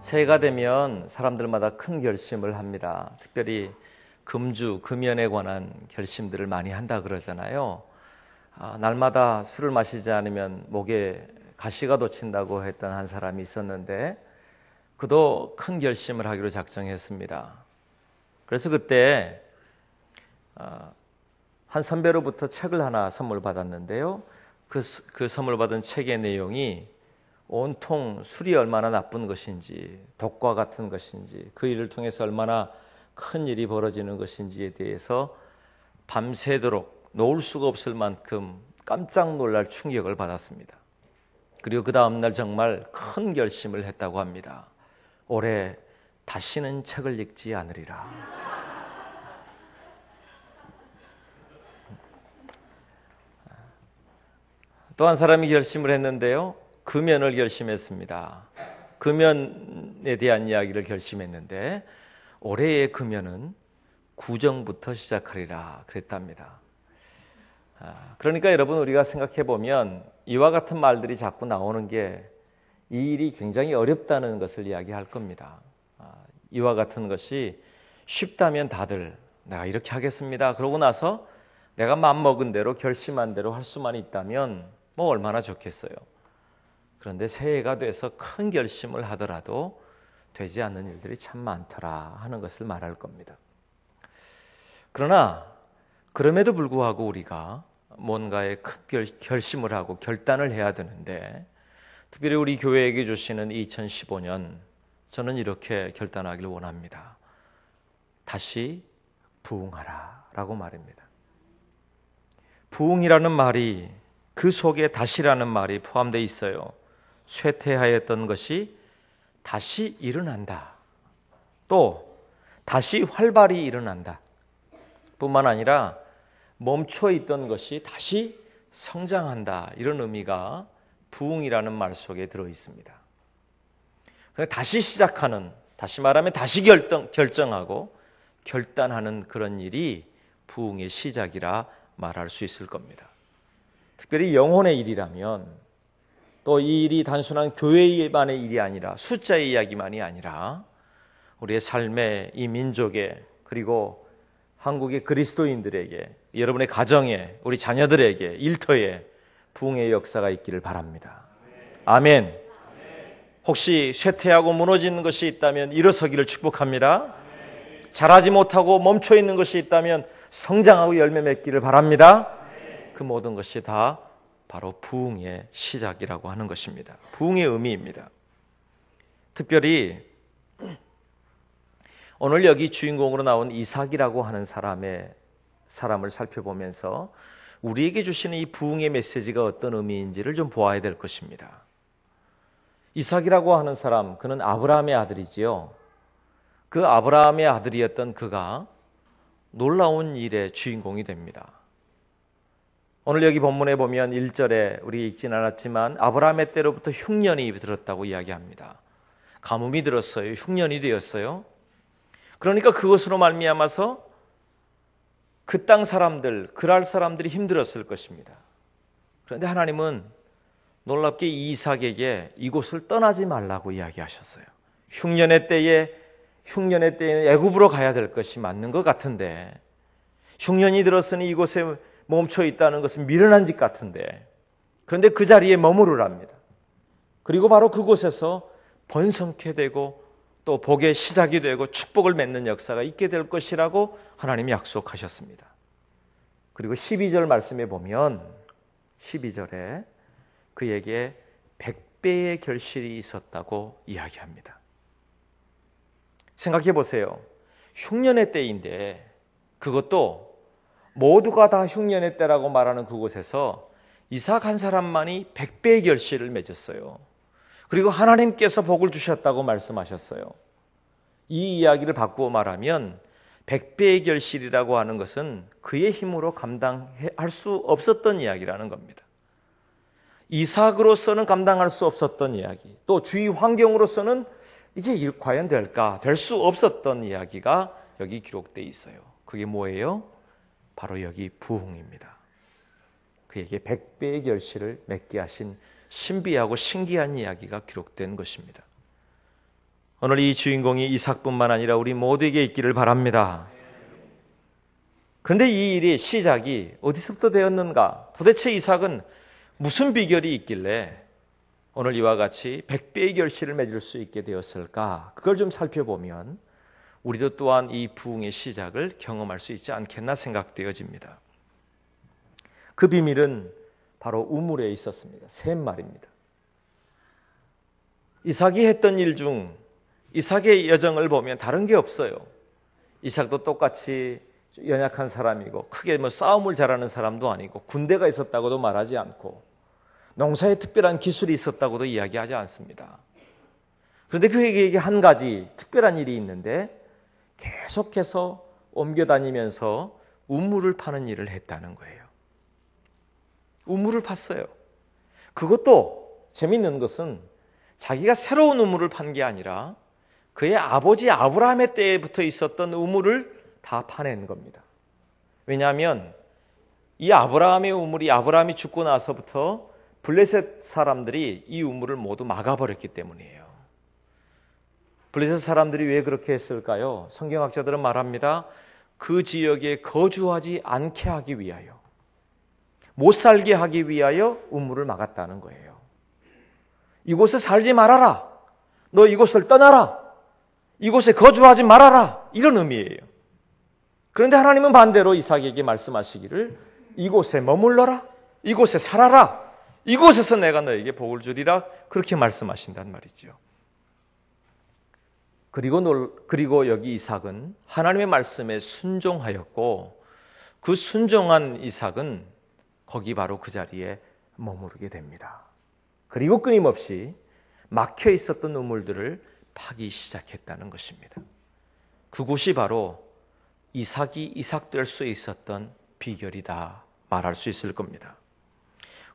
새해가 되면 사람들마다 큰 결심을 합니다. 특별히 금주, 금연에 관한 결심들을 많이 한다 그러잖아요. 날마다 술을 마시지 않으면 목에 가시가 돋친다고 했던 한 사람이 있었는데 그도 큰 결심을 하기로 작정했습니다. 그래서 그때 한 선배로부터 책을 하나 선물 받았는데요. 그 선물 받은 책의 내용이 온통 술이 얼마나 나쁜 것인지, 독과 같은 것인지, 그 일을 통해서 얼마나 큰 일이 벌어지는 것인지에 대해서 밤새도록 놓을 수가 없을 만큼 깜짝 놀랄 충격을 받았습니다. 그리고 그 다음날 정말 큰 결심을 했다고 합니다. 올해 다시는 책을 읽지 않으리라. 또 한 사람이 결심을 했는데요. 금연을 결심했습니다. 금연에 대한 이야기를 결심했는데 올해의 금연은 구정부터 시작하리라 그랬답니다. 그러니까 여러분, 우리가 생각해 보면 이와 같은 말들이 자꾸 나오는 게 이 일이 굉장히 어렵다는 것을 이야기할 겁니다. 이와 같은 것이 쉽다면 다들 내가 이렇게 하겠습니다. 그러고 나서 내가 마음먹은 대로 결심한 대로 할 수만 있다면 뭐 얼마나 좋겠어요. 그런데 새해가 돼서 큰 결심을 하더라도 되지 않는 일들이 참 많더라 하는 것을 말할 겁니다. 그러나 그럼에도 불구하고 우리가 뭔가에 큰 결심을 하고 결단을 해야 되는데, 특별히 우리 교회에게 주시는 2015년, 저는 이렇게 결단하기를 원합니다. 다시 부흥하라 라고 말입니다. 부흥이라는 말이, 그 속에 다시라는 말이 포함되어 있어요. 쇠퇴하였던 것이 다시 일어난다. 또 다시 활발히 일어난다. 뿐만 아니라 멈춰 있던 것이 다시 성장한다. 이런 의미가 부흥이라는 말 속에 들어 있습니다. 다시 시작하는, 다시 말하면 다시 결정하고 결단하는 그런 일이 부흥의 시작이라 말할 수 있을 겁니다. 특별히 영혼의 일이라면, 또 이 일이 단순한 교회만의 일이 아니라, 숫자의 이야기만이 아니라 우리의 삶에, 이 민족에, 그리고 한국의 그리스도인들에게, 여러분의 가정에, 우리 자녀들에게, 일터에 부흥의 역사가 있기를 바랍니다. 아멘. 혹시 쇠퇴하고 무너지는 것이 있다면 일어서기를 축복합니다. 자라지 못하고 멈춰 있는 것이 있다면 성장하고 열매 맺기를 바랍니다. 그 모든 것이 다 바로 부흥의 시작이라고 하는 것입니다. 부흥의 의미입니다. 특별히 오늘 여기 주인공으로 나온 이삭이라고 하는 사람을 살펴보면서 우리에게 주시는 이 부흥의 메시지가 어떤 의미인지를 좀 보아야 될 것입니다. 이삭이라고 하는 사람, 그는 아브라함의 아들이지요. 그 아브라함의 아들이었던 그가 놀라운 일의 주인공이 됩니다. 오늘 여기 본문에 보면 1절에 우리 읽진 않았지만 아브라함의 때로부터 흉년이 들었다고 이야기합니다. 가뭄이 들었어요. 흉년이 되었어요. 그러니까 그것으로 말미암아서 그 땅 사람들, 그랄 사람들이 힘들었을 것입니다. 그런데 하나님은 놀랍게 이삭에게 이곳을 떠나지 말라고 이야기하셨어요. 흉년의 때에는 애굽으로 가야 될 것이 맞는 것 같은데, 흉년이 들었으니 이곳에 멈춰 있다는 것은 미련한 짓 같은데, 그런데 그 자리에 머무르랍니다. 그리고 바로 그곳에서 번성케 되고 또 복의 시작이 되고 축복을 맺는 역사가 있게 될 것이라고 하나님이 약속하셨습니다. 그리고 12절 말씀에 보면 12절에 그에게 100배의 결실이 있었다고 이야기합니다. 생각해 보세요. 흉년의 때인데, 그것도 모두가 다 흉년의 때라고 말하는 그곳에서 이삭 한 사람만이 100배의 결실을 맺었어요. 그리고 하나님께서 복을 주셨다고 말씀하셨어요. 이 이야기를 바꾸어 말하면 100배의 결실이라고 하는 것은 그의 힘으로 감당할 수 없었던 이야기라는 겁니다. 이삭으로서는 감당할 수 없었던 이야기, 또 주위 환경으로서는 이게 과연 될까? 될 수 없었던 이야기가 여기 기록되어 있어요. 그게 뭐예요? 바로 여기 부흥입니다. 그에게 100배의 결실을 맺게 하신 신비하고 신기한 이야기가 기록된 것입니다. 오늘 이 주인공이 이삭뿐만 아니라 우리 모두에게 있기를 바랍니다. 그런데 이 일의 시작이 어디서부터 되었는가? 도대체 이삭은 무슨 비결이 있길래 오늘 이와 같이 100배의 결실을 맺을 수 있게 되었을까? 그걸 좀 살펴보면 우리도 또한 이 부흥의 시작을 경험할 수 있지 않겠나 생각되어집니다. 그 비밀은 바로 우물에 있었습니다. 샘 말입니다. 이삭이 했던 일 중 이삭의 여정을 보면 다른 게 없어요. 이삭도 똑같이 연약한 사람이고 크게 싸움을 잘하는 사람도 아니고 군대가 있었다고도 말하지 않고 농사에 특별한 기술이 있었다고도 이야기하지 않습니다. 그런데 그에게 한 가지 특별한 일이 있는데 계속해서 옮겨 다니면서 우물을 파는 일을 했다는 거예요. 우물을 팠어요. 그것도 재밌는 것은 자기가 새로운 우물을 판 게 아니라 그의 아버지 아브라함의 때부터 있었던 우물을 다 파낸 겁니다. 왜냐하면 이 아브라함의 우물이 아브라함이 죽고 나서부터 블레셋 사람들이 이 우물을 모두 막아버렸기 때문이에요. 블레셋 사람들이 왜 그렇게 했을까요? 성경학자들은 말합니다. 그 지역에 거주하지 않게 하기 위하여, 못 살게 하기 위하여 우물을 막았다는 거예요. 이곳에 살지 말아라. 너 이곳을 떠나라. 이곳에 거주하지 말아라. 이런 의미예요. 그런데 하나님은 반대로 이삭에게 말씀하시기를 이곳에 머물러라. 이곳에 살아라. 이곳에서 내가 너에게 복을 주리라. 그렇게 말씀하신단 말이죠. 그리고 여기 이삭은 하나님의 말씀에 순종하였고 그 순종한 이삭은 거기 바로 그 자리에 머무르게 됩니다. 그리고 끊임없이 막혀 있었던 우물들을 파기 시작했다는 것입니다. 그곳이 바로 이삭이 이삭될 수 있었던 비결이다 말할 수 있을 겁니다.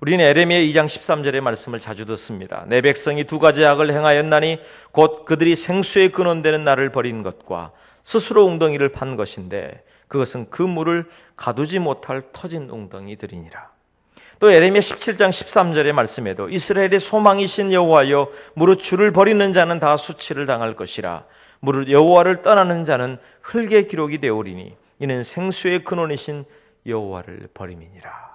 우리는 에레미야 2장 13절의 말씀을 자주 듣습니다. 내 백성이 두 가지 악을 행하였나니 곧 그들이 생수의 근원되는 나를 버린 것과 스스로 웅덩이를 판 것인데 그것은 그 물을 가두지 못할 터진 웅덩이들이니라. 또 에레미야 17장 13절의 말씀에도 이스라엘의 소망이신 여호와여 무릇 주를 버리는 자는 다 수치를 당할 것이라. 무릇 여호와를 떠나는 자는 흙의 기록이 되오리니 이는 생수의 근원이신 여호와를 버림이니라.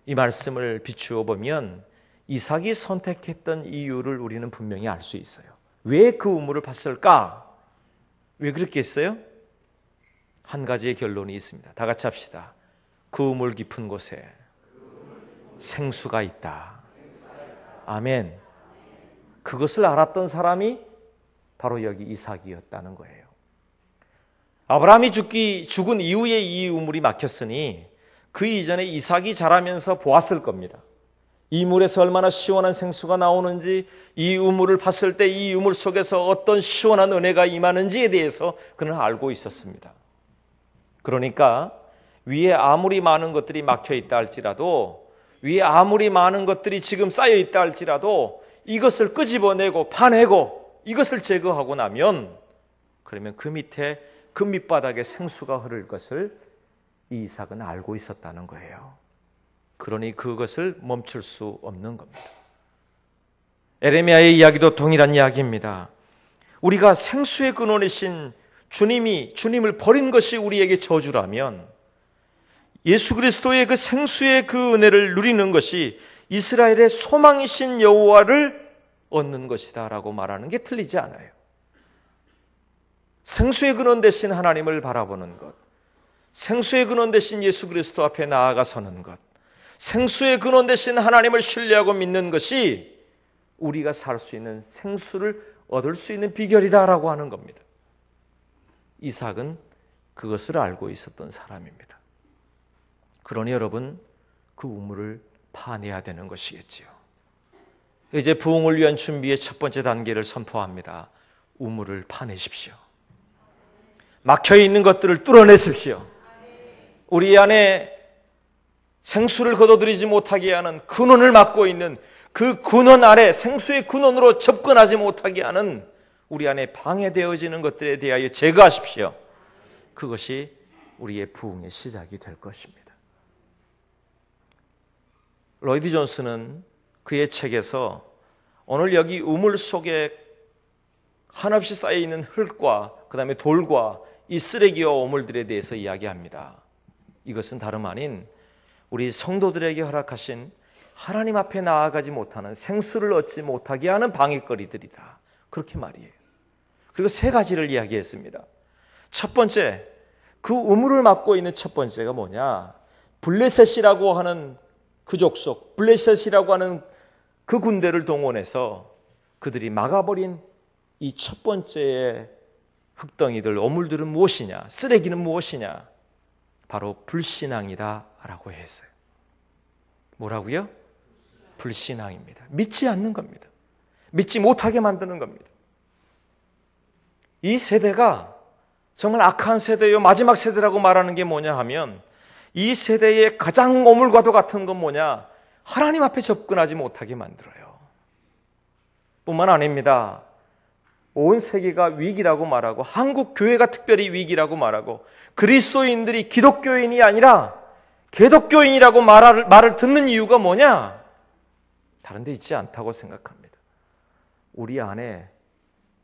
이 말씀을 비추어 보면 이삭이 선택했던 이유를 우리는 분명히 알 수 있어요. 왜 그 우물을 팠을까? 왜 그렇게 했어요? 한 가지의 결론이 있습니다. 다 같이 합시다. 그 우물 깊은 곳에 생수가 있다. 아멘. 그것을 알았던 사람이 바로 여기 이삭이었다는 거예요. 아브라함이 죽은 이후에 이 우물이 막혔으니 그 이전에 이삭이 자라면서 보았을 겁니다. 이 물에서 얼마나 시원한 생수가 나오는지, 이 우물을 봤을 때 이 우물 속에서 어떤 시원한 은혜가 임하는지에 대해서 그는 알고 있었습니다. 그러니까 위에 아무리 많은 것들이 막혀 있다 할지라도, 위에 아무리 많은 것들이 지금 쌓여 있다 할지라도 이것을 끄집어내고 파내고 이것을 제거하고 나면 그러면 그 밑에 그 밑바닥에 생수가 흐를 것을 이 이삭은 알고 있었다는 거예요. 그러니 그것을 멈출 수 없는 겁니다. 에레미야의 이야기도 동일한 이야기입니다. 우리가 생수의 근원이신 주님을 버린 것이 우리에게 저주라면 예수 그리스도의 그 생수의 그 은혜를 누리는 것이 이스라엘의 소망이신 여호와를 얻는 것이다라고 말하는 게 틀리지 않아요. 생수의 근원 되신 하나님을 바라보는 것, 생수의 근원 되신 예수 그리스도 앞에 나아가 서는 것, 생수의 근원 되신 하나님을 신뢰하고 믿는 것이 우리가 살 수 있는 생수를 얻을 수 있는 비결이다라고 하는 겁니다. 이삭은 그것을 알고 있었던 사람입니다. 그러니 여러분, 그 우물을 파내야 되는 것이겠지요. 이제 부흥을 위한 준비의 첫 번째 단계를 선포합니다. 우물을 파내십시오. 막혀있는 것들을 뚫어내십시오. 우리 안에 생수를 거둬들이지 못하게 하는 근원을 막고 있는 그 근원 아래 생수의 근원으로 접근하지 못하게 하는 우리 안에 방해되어지는 것들에 대하여 제거하십시오. 그것이 우리의 부흥의 시작이 될 것입니다. 로이드 존스는 그의 책에서 오늘 여기 우물 속에 한없이 쌓여있는 흙과 그 다음에 돌과 이 쓰레기와 오물들에 대해서 이야기합니다. 이것은 다름 아닌 우리 성도들에게 허락하신 하나님 앞에 나아가지 못하는 생수를 얻지 못하게 하는 방해거리들이다. 그렇게 말이에요. 그리고 세 가지를 이야기했습니다. 첫 번째, 그 우물을 막고 있는 첫 번째가 뭐냐? 블레셋이라고 하는 그 족속, 블레셋이라고 하는 그 군대를 동원해서 그들이 막아버린 이 첫 번째의 흙덩이들, 오물들은 무엇이냐? 쓰레기는 무엇이냐? 바로 불신앙이다라고 했어요. 뭐라고요? 불신앙입니다. 믿지 않는 겁니다. 믿지 못하게 만드는 겁니다. 이 세대가 정말 악한 세대요, 마지막 세대라고 말하는 게 뭐냐 하면 이 세대의 가장 오물과도 같은 건 뭐냐? 하나님 앞에 접근하지 못하게 만들어요. 뿐만 아닙니다. 온 세계가 위기라고 말하고 한국 교회가 특별히 위기라고 말하고 그리스도인들이 기독교인이 아니라 개독교인이라고 말을 듣는 이유가 뭐냐? 다른 데 있지 않다고 생각합니다. 우리 안에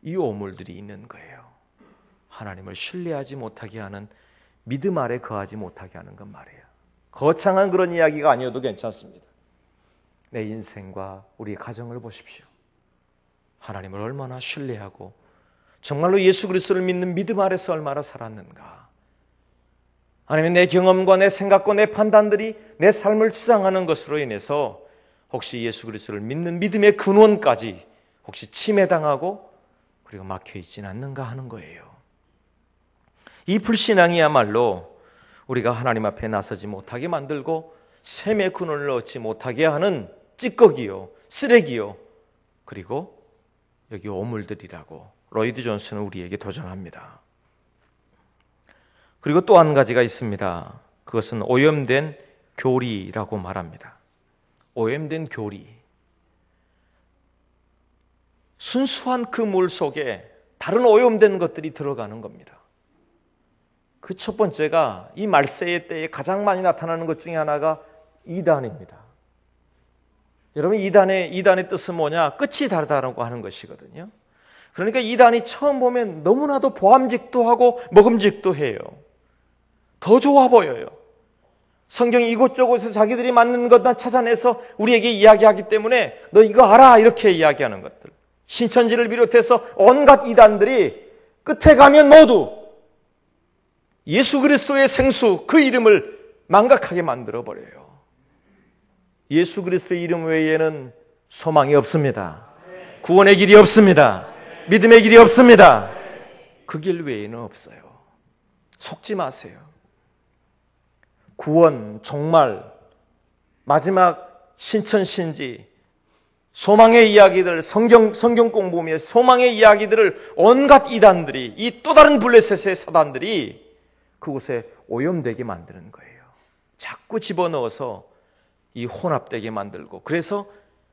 이 오물들이 있는 거예요. 하나님을 신뢰하지 못하게 하는, 믿음 아래 거하지 못하게 하는 건 말이에요. 거창한 그런 이야기가 아니어도 괜찮습니다. 내 인생과 우리 가정을 보십시오. 하나님을 얼마나 신뢰하고 정말로 예수 그리스도를 믿는 믿음 아래서 얼마나 살았는가. 아니면 내 경험과 내 생각과 내 판단들이 내 삶을 주장하는 것으로 인해서 혹시 예수 그리스도를 믿는 믿음의 근원까지 혹시 침해당하고 그리고 막혀있지는 않는가 하는 거예요. 이 불신앙이야말로 우리가 하나님 앞에 나서지 못하게 만들고 샘의 근원을 얻지 못하게 하는 찌꺼기요, 쓰레기요, 그리고 여기 오물들이라고 로이드 존슨은 우리에게 도전합니다. 그리고 또 한 가지가 있습니다. 그것은 오염된 교리라고 말합니다. 오염된 교리. 순수한 그 물 속에 다른 오염된 것들이 들어가는 겁니다. 그 첫 번째가 이 말세의 때에 가장 많이 나타나는 것 중에 하나가 이단입니다. 여러분, 이단의 뜻은 뭐냐? 끝이 다르다고 하는 것이거든요. 그러니까 이단이 처음 보면 너무나도 보암직도 하고 먹음직도 해요. 더 좋아 보여요. 성경이 이곳저곳에서 자기들이 맞는 것만 찾아내서 우리에게 이야기하기 때문에 너 이거 알아? 이렇게 이야기하는 것들. 신천지를 비롯해서 온갖 이단들이 끝에 가면 모두 예수 그리스도의 생수, 그 이름을 망각하게 만들어버려요. 예수 그리스도의 이름 외에는 소망이 없습니다. 구원의 길이 없습니다. 믿음의 길이 없습니다. 그 길 외에는 없어요. 속지 마세요. 구원, 종말, 마지막 신천신지, 소망의 이야기들, 성경 공부며 소망의 이야기들을 온갖 이단들이, 이 또 다른 블레셋의 사단들이 그곳에 오염되게 만드는 거예요. 자꾸 집어넣어서 이 혼합되게 만들고, 그래서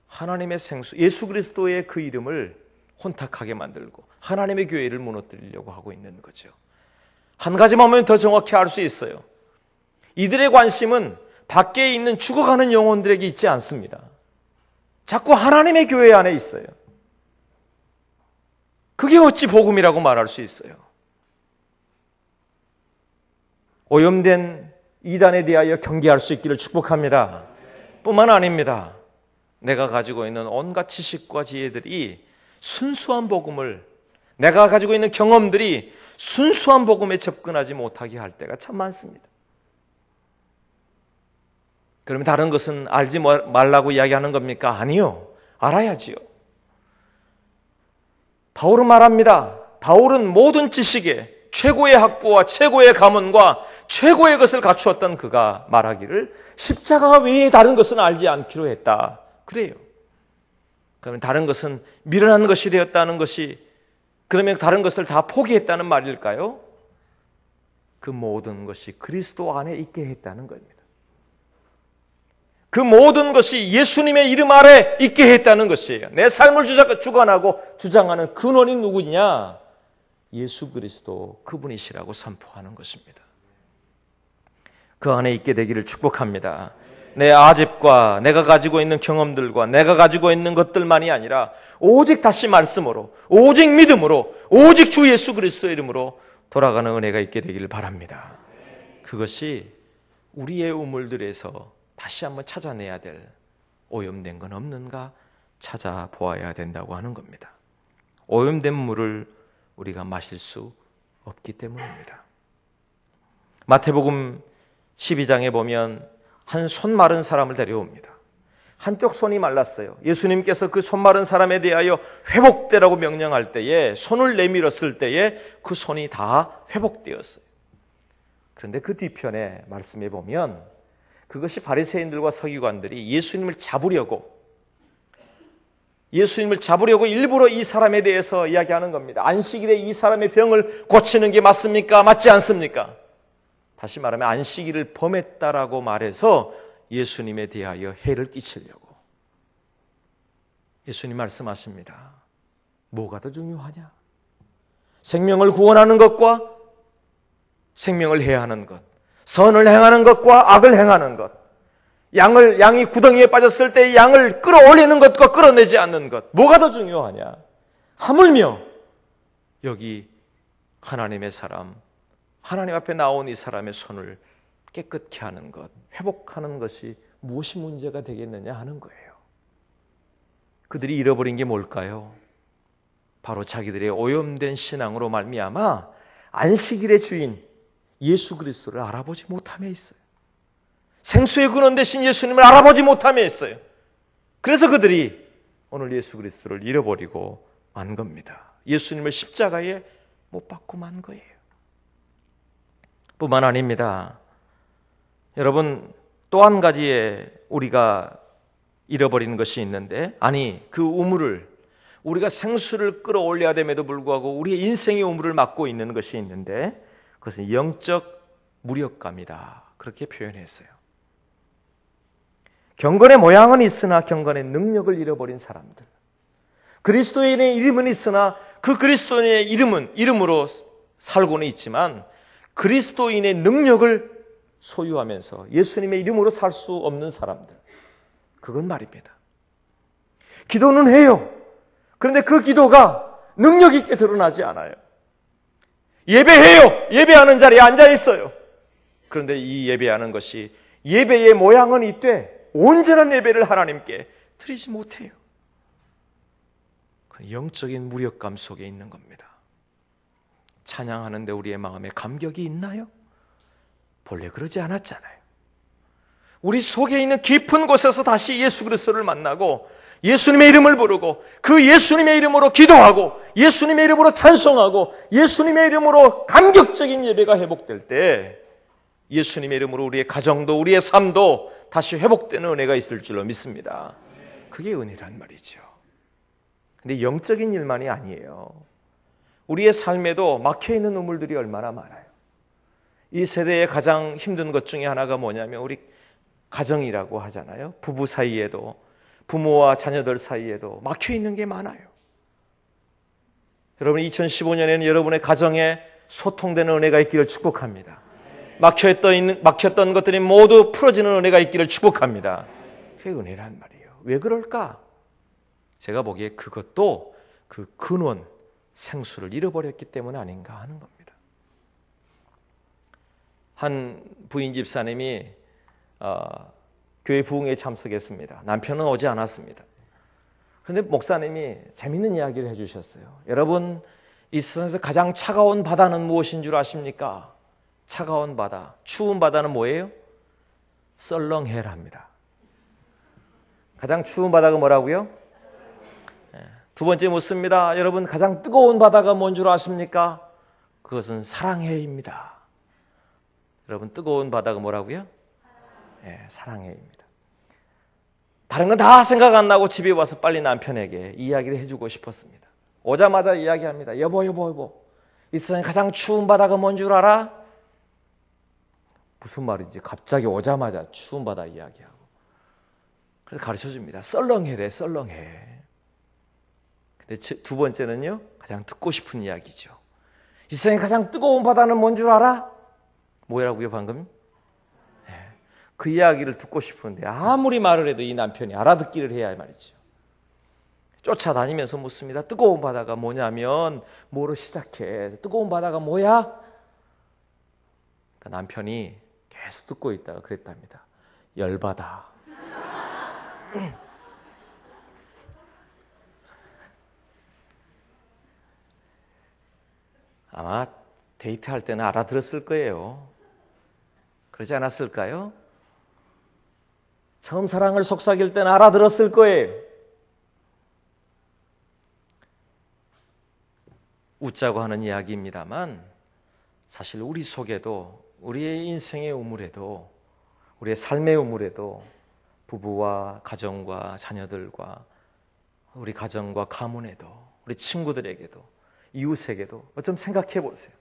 하나님의 생수, 예수 그리스도의 그 이름을 혼탁하게 만들고 하나님의 교회를 무너뜨리려고 하고 있는 거죠. 한 가지만 보면 더 정확히 알 수 있어요. 이들의 관심은 밖에 있는 죽어가는 영혼들에게 있지 않습니다. 자꾸 하나님의 교회 안에 있어요. 그게 어찌 복음이라고 말할 수 있어요? 오염된 이단에 대하여 경계할 수 있기를 축복합니다. 뿐만 아닙니다. 내가 가지고 있는 온갖 지식과 지혜들이 순수한 복음을, 내가 가지고 있는 경험들이 순수한 복음에 접근하지 못하게 할 때가 참 많습니다. 그러면 다른 것은 알지 말라고 이야기하는 겁니까? 아니요. 알아야지요. 바울은 말합니다. 바울은 모든 지식에 최고의 학부와 최고의 가문과 최고의 것을 갖추었던 그가 말하기를 십자가 외에 다른 것은 알지 않기로 했다. 그래요. 그러면 다른 것은 미련한 것이 되었다는 것이, 그러면 다른 것을 다 포기했다는 말일까요? 그 모든 것이 그리스도 안에 있게 했다는 겁니다. 그 모든 것이 예수님의 이름 아래 있게 했다는 것이에요. 내 삶을 주관하고 주장하는 근원이 누구냐? 예수 그리스도 그분이시라고 선포하는 것입니다. 그 안에 있게 되기를 축복합니다. 내 아집과 내가 가지고 있는 경험들과 내가 가지고 있는 것들만이 아니라 오직 다시 말씀으로, 오직 믿음으로, 오직 주 예수 그리스도의 이름으로 돌아가는 은혜가 있게 되기를 바랍니다. 그것이 우리의 우물들에서 다시 한번 찾아내야 될 오염된 건 없는가 찾아보아야 된다고 하는 겁니다. 오염된 물을 우리가 마실 수 없기 때문입니다. 마태복음 12장에 보면 한 손 마른 사람을 데려옵니다. 한쪽 손이 말랐어요. 예수님께서 그 손 마른 사람에 대하여 회복되라고 명령할 때에, 손을 내밀었을 때에 그 손이 다 회복되었어요. 그런데 그 뒤편에 말씀해 보면 그것이 바리새인들과 서기관들이 예수님을 잡으려고 일부러 이 사람에 대해서 이야기하는 겁니다. 안식일에 이 사람의 병을 고치는 게 맞습니까? 맞지 않습니까? 다시 말하면 안식일을 범했다라고 말해서 예수님에 대하여 해를 끼치려고. 예수님 말씀하십니다. 뭐가 더 중요하냐? 생명을 구원하는 것과 생명을 해하는 것, 선을 행하는 것과 악을 행하는 것, 양이 구덩이에 빠졌을 때 양을 끌어올리는 것과 끌어내지 않는 것, 뭐가 더 중요하냐? 하물며 여기 하나님의 사람, 하나님 앞에 나온 이 사람의 손을 깨끗게 하는 것, 회복하는 것이 무엇이 문제가 되겠느냐 하는 거예요. 그들이 잃어버린 게 뭘까요? 바로 자기들의 오염된 신앙으로 말미암아 안식일의 주인 예수 그리스도를 알아보지 못함에 있어요. 생수의 근원 되신 예수님을 알아보지 못함에 있어요. 그래서 그들이 오늘 예수 그리스도를 잃어버리고 만 겁니다. 예수님을 십자가에 못 박고 만 거예요. 뿐만 아닙니다. 여러분, 또 한 가지의 우리가 잃어버리는 것이 있는데, 그 우물을, 우리가 생수를 끌어올려야 됨에도 불구하고 우리의 인생의 우물을 막고 있는 것이 있는데, 그것은 영적 무력감이다. 그렇게 표현했어요. 경건의 모양은 있으나 경건의 능력을 잃어버린 사람들. 그리스도인의 이름은 있으나 그 그리스도인의 이름으로 살고는 있지만 그리스도인의 능력을 소유하면서 예수님의 이름으로 살 수 없는 사람들. 그건 말입니다. 기도는 해요. 그런데 그 기도가 능력 있게 드러나지 않아요. 예배해요. 예배하는 자리에 앉아 있어요. 그런데 이 예배하는 것이 예배의 모양은 있되 온전한 예배를 하나님께 드리지 못해요. 영적인 무력감 속에 있는 겁니다. 찬양하는데 우리의 마음에 감격이 있나요? 본래 그러지 않았잖아요. 우리 속에 있는 깊은 곳에서 다시 예수 그리스도를 만나고 예수님의 이름을 부르고 그 예수님의 이름으로 기도하고 예수님의 이름으로 찬송하고 예수님의 이름으로 감격적인 예배가 회복될 때 예수님의 이름으로 우리의 가정도 우리의 삶도 다시 회복되는 은혜가 있을 줄로 믿습니다. 그게 은혜란 말이죠. 근데 영적인 일만이 아니에요. 우리의 삶에도 막혀있는 우물들이 얼마나 많아요. 이 세대의 가장 힘든 것 중에 하나가 뭐냐면 우리 가정이라고 하잖아요. 부부 사이에도 부모와 자녀들 사이에도 막혀있는 게 많아요. 여러분 2015년에는 여러분의 가정에 소통되는 은혜가 있기를 축복합니다. 막혔던 것들이 모두 풀어지는 은혜가 있기를 축복합니다. 그게 은혜란 말이에요. 왜 그럴까? 제가 보기에 그것도 그 근원, 생수를 잃어버렸기 때문 아닌가 하는 겁니다. 한 부인 집사님이 교회 부흥회에 참석했습니다. 남편은 오지 않았습니다. 그런데 목사님이 재밌는 이야기를 해주셨어요. 여러분, 이 세상에서 가장 차가운 바다는 무엇인 줄 아십니까? 차가운 바다, 추운 바다는 뭐예요? 썰렁해랍니다. 가장 추운 바다가 뭐라고요? 두 번째 묻습니다. 여러분, 가장 뜨거운 바다가 뭔 줄 아십니까? 그것은 사랑해입니다. 여러분, 뜨거운 바다가 뭐라고요? 사랑해입니다. 다른 건 다 생각 안 나고 집에 와서 빨리 남편에게 이야기를 해주고 싶었습니다. 오자마자 이야기합니다. 여보, 이 세상에 가장 추운 바다가 뭔 줄 알아? 무슨 말인지 갑자기 오자마자 추운 바다 이야기하고. 그래서 가르쳐줍니다. 썰렁해래, 썰렁해. 근데 두 번째는요, 가장 듣고 싶은 이야기죠. 이 세상에 가장 뜨거운 바다는 뭔 줄 알아? 뭐라고요, 방금? 그 이야기를 듣고 싶은데 아무리 말을 해도 이 남편이 알아듣기를 해야 말이죠. 쫓아다니면서 묻습니다. 뜨거운 바다가 뭐냐면 뭐로 시작해? 뜨거운 바다가 뭐야? 그러니까 남편이 계속 듣고 있다가 그랬답니다. 열바다. 아마 데이트할 때는 알아들었을 거예요. 그러지 않았을까요? 처음 사랑을 속삭일 때는 알아들었을 거예요. 웃자고 하는 이야기입니다만 사실 우리 속에도, 우리의 인생의 우물에도, 우리의 삶의 우물에도 부부와 가정과 자녀들과 우리 가정과 가문에도, 우리 친구들에게도, 이웃에게도 좀 생각해 보세요.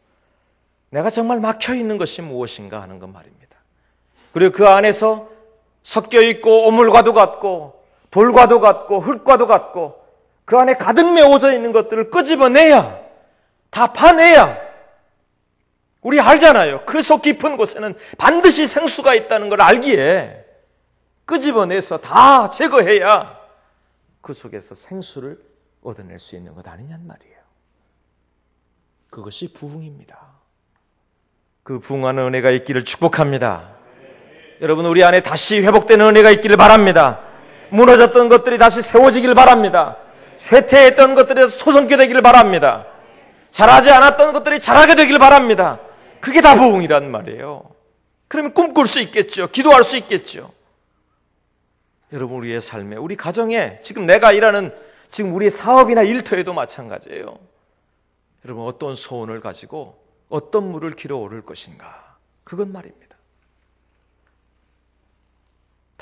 내가 정말 막혀 있는 것이 무엇인가 하는 것 말입니다. 그리고 그 안에서 섞여 있고 오물과도 같고 돌과도 같고 흙과도 같고 그 안에 가득 메워져 있는 것들을 끄집어내야, 다 파내야, 우리 알잖아요. 그 속 깊은 곳에는 반드시 생수가 있다는 걸 알기에 끄집어내서 다 제거해야 그 속에서 생수를 얻어낼 수 있는 것 아니냔 말이에요. 그것이 부흥입니다. 그 부흥하는 은혜가 있기를 축복합니다. 여러분, 우리 안에 다시 회복되는 은혜가 있기를 바랍니다. 무너졌던 것들이 다시 세워지기를 바랍니다. 쇠퇴했던 것들이 소성케 되기를 바랍니다. 잘하지 않았던 것들이 잘하게 되기를 바랍니다. 그게 다 부흥이란 말이에요. 그러면 꿈꿀 수 있겠죠. 기도할 수 있겠죠. 여러분, 우리의 삶에, 우리 가정에, 지금 내가 일하는 지금 우리의 사업이나 일터에도 마찬가지예요. 여러분, 어떤 소원을 가지고 어떤 물을 길어 오를 것인가, 그건 말입니다.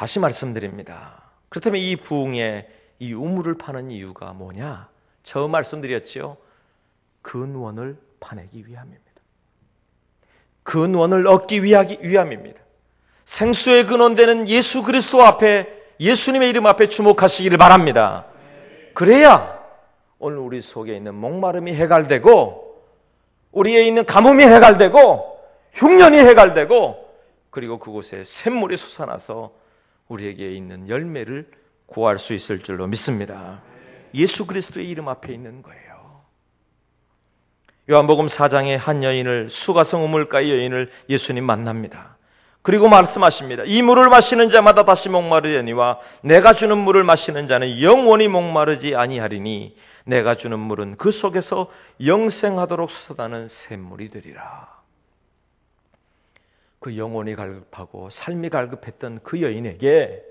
다시 말씀드립니다. 그렇다면 이 부흥의 이 우물을 파는 이유가 뭐냐? 처음 말씀드렸죠. 근원을 파내기 위함입니다. 근원을 얻기 위함입니다. 생수의 근원되는 예수 그리스도 앞에, 예수님의 이름 앞에 주목하시기를 바랍니다. 그래야 오늘 우리 속에 있는 목마름이 해갈되고, 우리에 있는 가뭄이 해갈되고, 흉년이 해갈되고, 그리고 그곳에 샘물이 솟아나서 우리에게 있는 열매를 구할 수 있을 줄로 믿습니다. 예수 그리스도의 이름 앞에 있는 거예요. 요한복음 4장에 한 여인을, 수가성 우물가의 여인을 예수님 만납니다. 그리고 말씀하십니다. 이 물을 마시는 자마다 다시 목마르려니와 내가 주는 물을 마시는 자는 영원히 목마르지 아니하리니 내가 주는 물은 그 속에서 영생하도록 솟아나는 샘물이 되리라. 그 영혼이 갈급하고 삶이 갈급했던 그 여인에게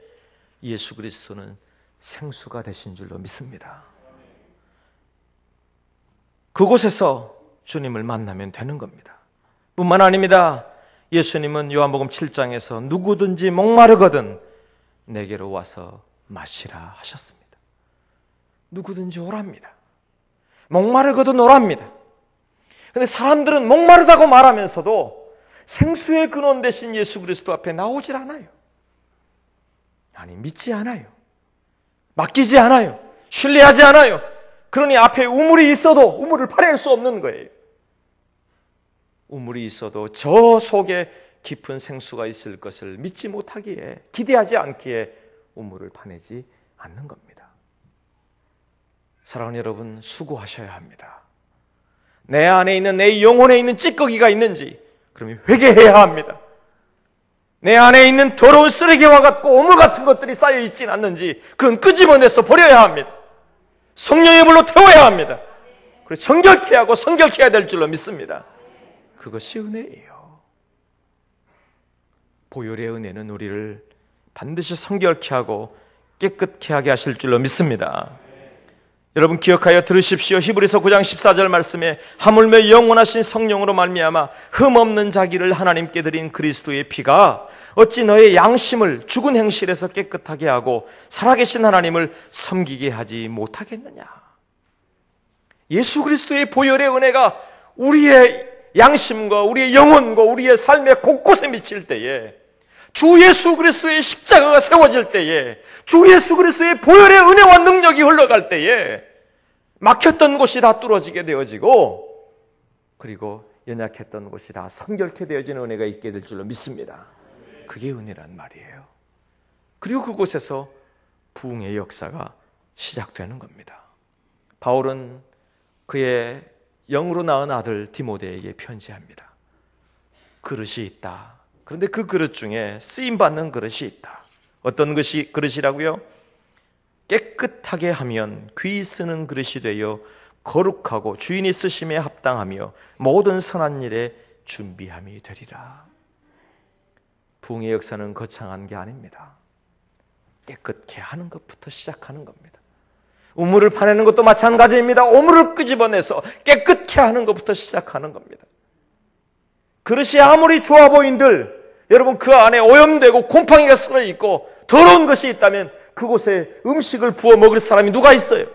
예수 그리스도는 생수가 되신 줄로 믿습니다. 그곳에서 주님을 만나면 되는 겁니다. 뿐만 아닙니다. 예수님은 요한복음 7장에서 누구든지 목마르거든 내게로 와서 마시라 하셨습니다. 누구든지 오랍니다. 목마르거든 오랍니다. 그런데 사람들은 목마르다고 말하면서도 생수의 근원 되신 예수 그리스도 앞에 나오질 않아요. 아니, 믿지 않아요. 맡기지 않아요. 신뢰하지 않아요. 그러니 앞에 우물이 있어도 우물을 파낼 수 없는 거예요. 우물이 있어도 저 속에 깊은 생수가 있을 것을 믿지 못하기에, 기대하지 않기에 우물을 파내지 않는 겁니다. 사랑하는 여러분, 수고하셔야 합니다. 내 안에 있는, 내 영혼에 있는 찌꺼기가 있는지 그러면 회개해야 합니다. 내 안에 있는 더러운 쓰레기와 같고 오물 같은 것들이 쌓여 있진 않는지 그건 끄집어내서 버려야 합니다. 성령의 불로 태워야 합니다. 그리고 정결케 하고 성결케 해야 될 줄로 믿습니다. 그것이 은혜예요. 보혈의 은혜는 우리를 반드시 성결케 하고 깨끗케 하게 하실 줄로 믿습니다. 여러분 기억하여 들으십시오. 히브리서 9장 14절 말씀에 하물며 영원하신 성령으로 말미암아 흠없는 자기를 하나님께 드린 그리스도의 피가 어찌 너의 양심을 죽은 행실에서 깨끗하게 하고 살아계신 하나님을 섬기게 하지 못하겠느냐. 예수 그리스도의 보혈의 은혜가 우리의 양심과 우리의 영혼과 우리의 삶의 곳곳에 미칠 때에, 주 예수 그리스도의 십자가가 세워질 때에, 주 예수 그리스도의 보혈의 은혜와 능력이 흘러갈 때에 막혔던 곳이 다 뚫어지게 되어지고, 그리고 연약했던 곳이 다 성결케 되어지는 은혜가 있게 될 줄로 믿습니다. 그게 은혜란 말이에요. 그리고 그곳에서 부흥의 역사가 시작되는 겁니다. 바울은 그의 영으로 낳은 아들 디모데에게 편지합니다. 그릇이 있다. 그런데 그 그릇 중에 쓰임받는 그릇이 있다. 어떤 것이 그릇이라고요? 깨끗하게 하면 귀 쓰는 그릇이 되어 거룩하고 주인이 쓰심에 합당하며 모든 선한 일에 준비함이 되리라. 부흥의 역사는 거창한 게 아닙니다. 깨끗게 하는 것부터 시작하는 겁니다. 우물을 파내는 것도 마찬가지입니다. 오물을 끄집어내서 깨끗게 하는 것부터 시작하는 겁니다. 그릇이 아무리 좋아 보인들 여러분 그 안에 오염되고 곰팡이가 쓸어 있고 더러운 것이 있다면 그곳에 음식을 부어 먹을 사람이 누가 있어요?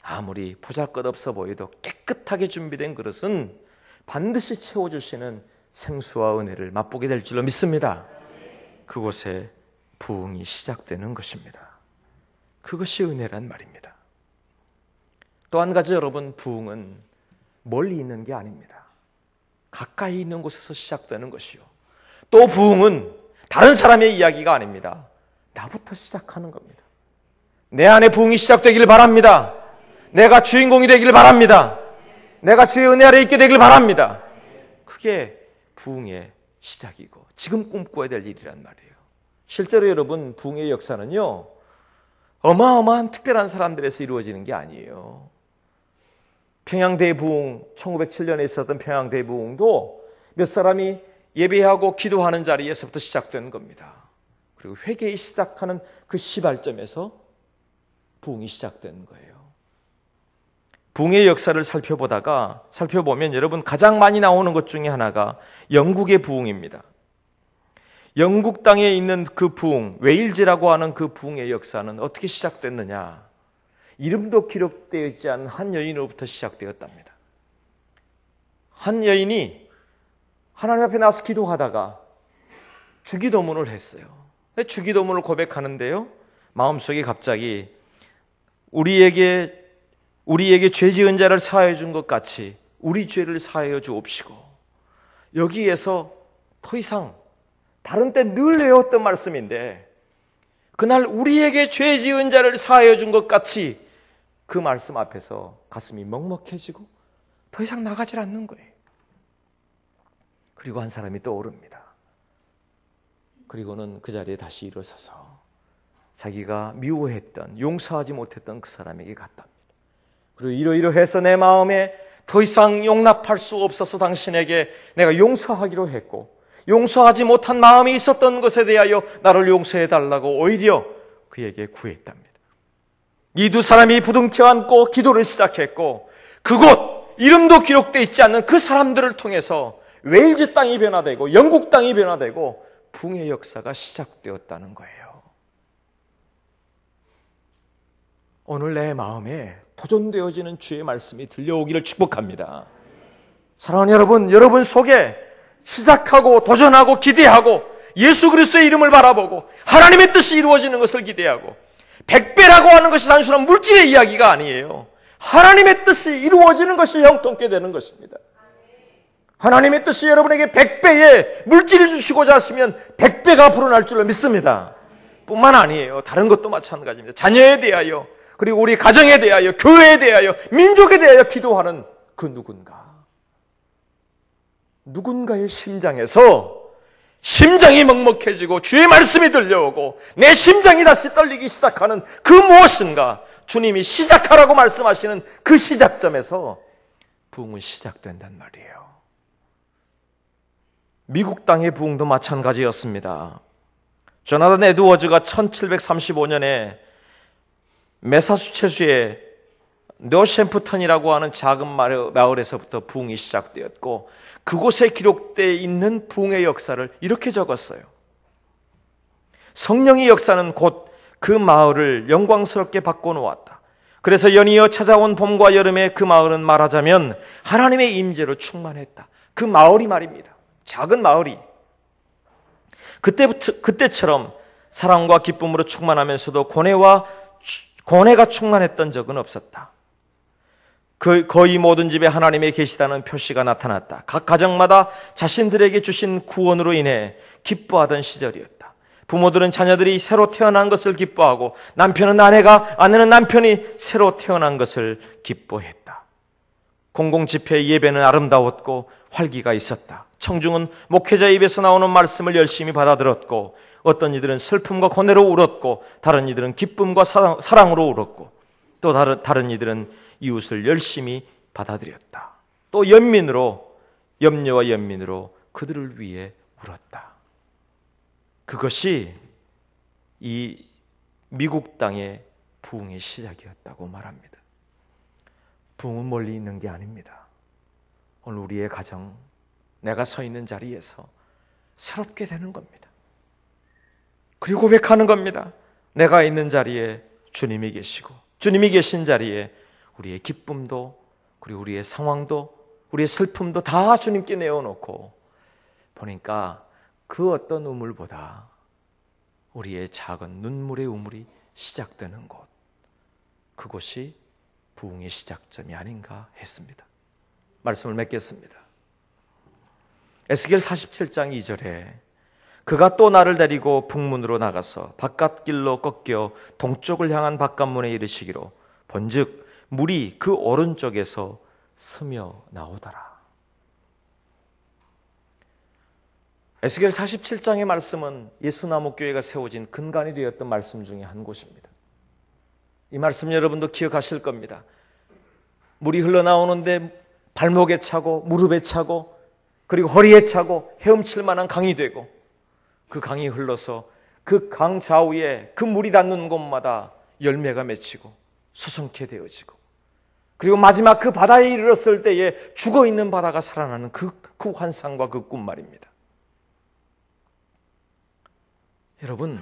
아무리 보잘것없어 보여도 깨끗하게 준비된 그릇은 반드시 채워주시는 생수와 은혜를 맛보게 될 줄로 믿습니다. 그곳에 부흥이 시작되는 것입니다. 그것이 은혜란 말입니다. 또 한 가지 여러분, 부흥은 멀리 있는 게 아닙니다. 가까이 있는 곳에서 시작되는 것이요. 또 부흥은 다른 사람의 이야기가 아닙니다. 나부터 시작하는 겁니다. 내 안에 부흥이 시작되길 바랍니다. 내가 주인공이 되길 바랍니다. 내가 주의 은혜 아래 있게 되길 바랍니다. 그게 부흥의 시작이고 지금 꿈꿔야 될 일이란 말이에요. 실제로 여러분, 부흥의 역사는요, 어마어마한 특별한 사람들에서 이루어지는 게 아니에요. 평양대부흥, 1907년에 있었던 평양대부흥도 몇 사람이 예배하고 기도하는 자리에서부터 시작된 겁니다. 그리고 회개의 시작하는 그 시발점에서 부흥이 시작된 거예요. 부흥의 역사를 살펴보면 여러분 가장 많이 나오는 것 중에 하나가 영국의 부흥입니다. 영국 땅에 있는 그 부흥, 웨일즈라고 하는 그 부흥의 역사는 어떻게 시작됐느냐? 이름도 기록되어 있지 않은 한 여인으로부터 시작되었답니다. 한 여인이 하나님 앞에 나와서 기도하다가 주기도문을 했어요. 주기도문을 고백하는데요, 마음속에 갑자기 우리에게 죄 지은 자를 사하여 준 것 같이 우리 죄를 사하여 주옵시고, 여기에서 더 이상 다른 때 늘 외웠던 말씀인데 그날 우리에게 죄 지은 자를 사하여 준 것 같이 그 말씀 앞에서 가슴이 먹먹해지고 더 이상 나가질 않는 거예요. 그리고 한 사람이 떠오릅니다. 그리고는 그 자리에 다시 일어서서 자기가 미워했던, 용서하지 못했던 그 사람에게 갔답니다. 그리고 이러이러해서 내 마음에 더 이상 용납할 수 없어서 당신에게 내가 용서하기로 했고, 용서하지 못한 마음이 있었던 것에 대하여 나를 용서해달라고 오히려 그에게 구했답니다. 이 두 사람이 부둥켜 안고 기도를 시작했고, 그곳 이름도 기록되어 있지 않는 그 사람들을 통해서 웨일즈 땅이 변화되고 영국 땅이 변화되고 부흥의 역사가 시작되었다는 거예요. 오늘 내 마음에 도전되어지는 주의 말씀이 들려오기를 축복합니다. 사랑하는 여러분, 여러분 속에 시작하고 도전하고 기대하고 예수 그리스도의 이름을 바라보고 하나님의 뜻이 이루어지는 것을 기대하고, 100배라고 하는 것이 단순한 물질의 이야기가 아니에요. 하나님의 뜻이 이루어지는 것이 형통케 되는 것입니다. 하나님의 뜻이 여러분에게 100배의 물질을 주시고자 하시면 100배가 불어날 줄로 믿습니다. 뿐만 아니에요. 다른 것도 마찬가지입니다. 자녀에 대하여, 그리고 우리 가정에 대하여, 교회에 대하여, 민족에 대하여 기도하는 그 누군가의 심장이 먹먹해지고 주의 말씀이 들려오고 내 심장이 다시 떨리기 시작하는 그 무엇인가, 주님이 시작하라고 말씀하시는 그 시작점에서 부흥은 시작된단 말이에요. 미국 땅의 부흥도 마찬가지였습니다. 조나단 에드워즈가 1735년에 매사추세츠의 노샘프턴이라고 하는 작은 마을에서부터 부흥이 시작되었고, 그곳에 기록되어 있는 부흥의 역사를 이렇게 적었어요. 성령의 역사는 곧 그 마을을 영광스럽게 바꿔놓았다. 그래서 연이어 찾아온 봄과 여름에 그 마을은 말하자면 하나님의 임재로 충만했다. 그 마을이 말입니다. 작은 마을이 그때처럼 사랑과 기쁨으로 충만하면서도 고뇌가 충만했던 적은 없었다. 거의 모든 집에 하나님의 계시다는 표시가 나타났다. 각 가정마다 자신들에게 주신 구원으로 인해 기뻐하던 시절이었다. 부모들은 자녀들이 새로 태어난 것을 기뻐하고 남편은 아내는 남편이 새로 태어난 것을 기뻐했다. 공공집회 예배는 아름다웠고 활기가 있었다. 청중은 목회자 입에서 나오는 말씀을 열심히 받아들었고 어떤 이들은 슬픔과 고뇌로 울었고 다른 이들은 기쁨과 사랑으로 울었고 또 다른 이들은 이웃을 열심히 받아들였다. 또 염려와 연민으로 그들을 위해 울었다. 그것이 이 미국 땅의 부흥의 시작이었다고 말합니다. 부흥은 멀리 있는 게 아닙니다. 오늘 우리의 가정, 내가 서 있는 자리에서 새롭게 되는 겁니다. 그리고 고백하는 겁니다. 내가 있는 자리에 주님이 계시고 주님이 계신 자리에 우리의 기쁨도 그리고 우리의 상황도 우리의 슬픔도 다 주님께 내어놓고 보니까 그 어떤 우물보다 우리의 작은 눈물의 우물이 시작되는 곳, 그곳이 부흥의 시작점이 아닌가 했습니다. 말씀을 맺겠습니다. 에스겔 47장 2절에 그가 또 나를 데리고 북문으로 나가서 바깥길로 꺾여 동쪽을 향한 바깥문에 이르시기로 본즉 물이 그 오른쪽에서 스며 나오더라. 에스겔 47장의 말씀은 예수나무교회가 세워진 근간이 되었던 말씀 중에 한 곳입니다. 이 말씀 여러분도 기억하실 겁니다. 물이 흘러나오는데 발목에 차고 무릎에 차고 그리고 허리에 차고 헤엄칠 만한 강이 되고 그 강이 흘러서 그 강 좌우에 그 물이 닿는 곳마다 열매가 맺히고 소성케 되어지고 그리고 마지막 그 바다에 이르렀을 때에 죽어있는 바다가 살아나는 그 환상과 그 꿈 말입니다. 여러분,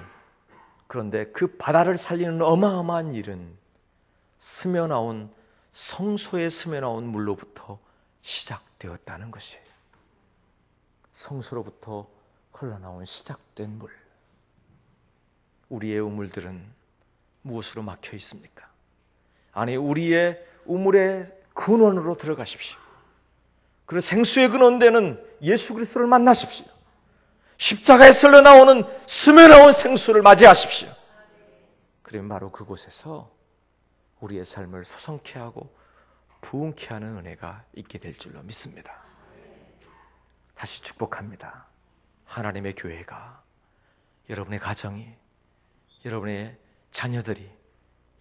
그런데 그 바다를 살리는 어마어마한 일은 성소에 스며나온 물로부터 시작되었다는 것이에요. 성소로부터 흘러나온 시작된 물. 우리의 우물들은 무엇으로 막혀 있습니까? 아니, 우리의 우물의 근원으로 들어가십시오. 그리고 생수의 근원되는 예수 그리스도를 만나십시오. 십자가에서 흘러나오는 스며나온 생수를 맞이하십시오. 그러면 바로 그곳에서 우리의 삶을 소성케 하고 부흥케 하는 은혜가 있게 될 줄로 믿습니다. 다시 축복합니다. 하나님의 교회가, 여러분의 가정이, 여러분의 자녀들이,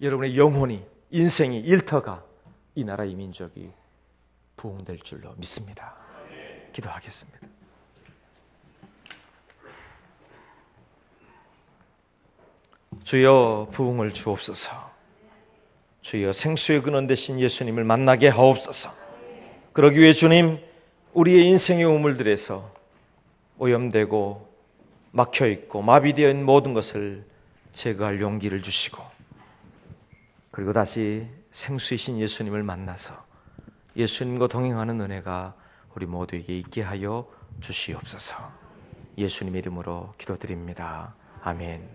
여러분의 영혼이, 인생이, 일터가, 이 나라 이 민족이 부흥될 줄로 믿습니다. 기도하겠습니다. 주여 부흥을 주옵소서. 주여 생수의 근원 되신 예수님을 만나게 하옵소서. 그러기 위해 주님, 우리의 인생의 우물들에서 오염되고 막혀있고 마비되어 있는 모든 것을 제거할 용기를 주시고 그리고 다시 생수이신 예수님을 만나서 예수님과 동행하는 은혜가 우리 모두에게 있게 하여 주시옵소서. 예수님 이름으로 기도드립니다. 아멘.